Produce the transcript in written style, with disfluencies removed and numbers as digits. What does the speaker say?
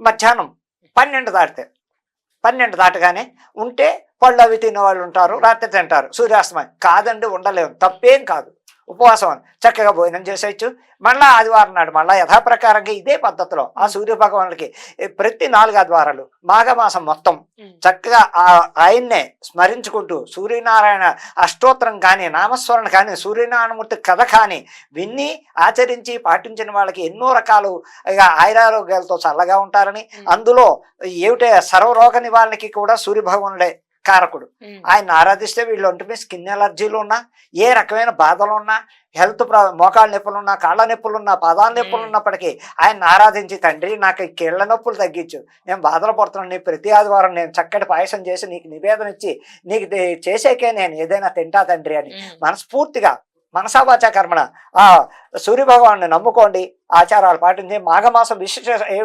మధ్యాహ్నం 12 దాటితే 12 దాటగానే ఉంటే పళ్ళు అవి తినేవాళ్ళు ఉంటారు, రాత్రి తింటారు సూర్యాస్తమయం. కాదండి, ఉండలేము, తప్పేం కాదు. ఉపవాసం చక్కగా భోజనం చేసేయచ్చు. మళ్ళీ ఆదివారం నాడు మళ్ళీ యథాప్రకారంగా ఇదే పద్ధతిలో ఆ సూర్య భగవానుడికి ప్రతి 4 ఆదివారాలు మాఘమాసం మొత్తం చక్కగా ఆయన్నే స్మరించుకుంటూ సూర్యనారాయణ అష్టోత్తరం కానీ, నామస్మరణ కానీ, సూర్యనారాయణమూర్తి కథ కానీ విన్ని ఆచరించి పాటించిన వాళ్ళకి ఎన్నో రకాలు ఆయురారోగ్యాలతో చల్లగా ఉంటారని, అందులో ఏమిటే సర్వరోగ నివారణకి కూడా సూర్య భగవానుడే కారకుడు. ఆయన ఆరాధిస్తే వీళ్ళు ఒంటి స్కిన్ ఎలర్జీలు ఉన్నా, ఏ రకమైన బాధలు ఉన్నా, హెల్త్ మోకాళ్ళ నొప్పులున్నా, కాళ్ళ నొప్పులున్నా, పాదాల నొప్పులు ఉన్నప్పటికీ ఆయన ఆరాధించి, తండ్రి నాకు ఈ కీళ్ళ నొప్పులు తగ్గించు, నేను బాధలు పడుతున్నాను, నీ ప్రతి ఆదివారం నేను చక్కటి పాయసం చేసి నీకు నివేదన ఇచ్చి నీకు చేసేకే నేను ఏదైనా తింటా తండ్రి అని మనస్ఫూర్తిగా మనసావాచ కర్మణ ఆ సూర్య భగవాన్ని నమ్ముకోండి, ఆచారాలు పాటించి. మాఘమాసం విశేష ఏమిటి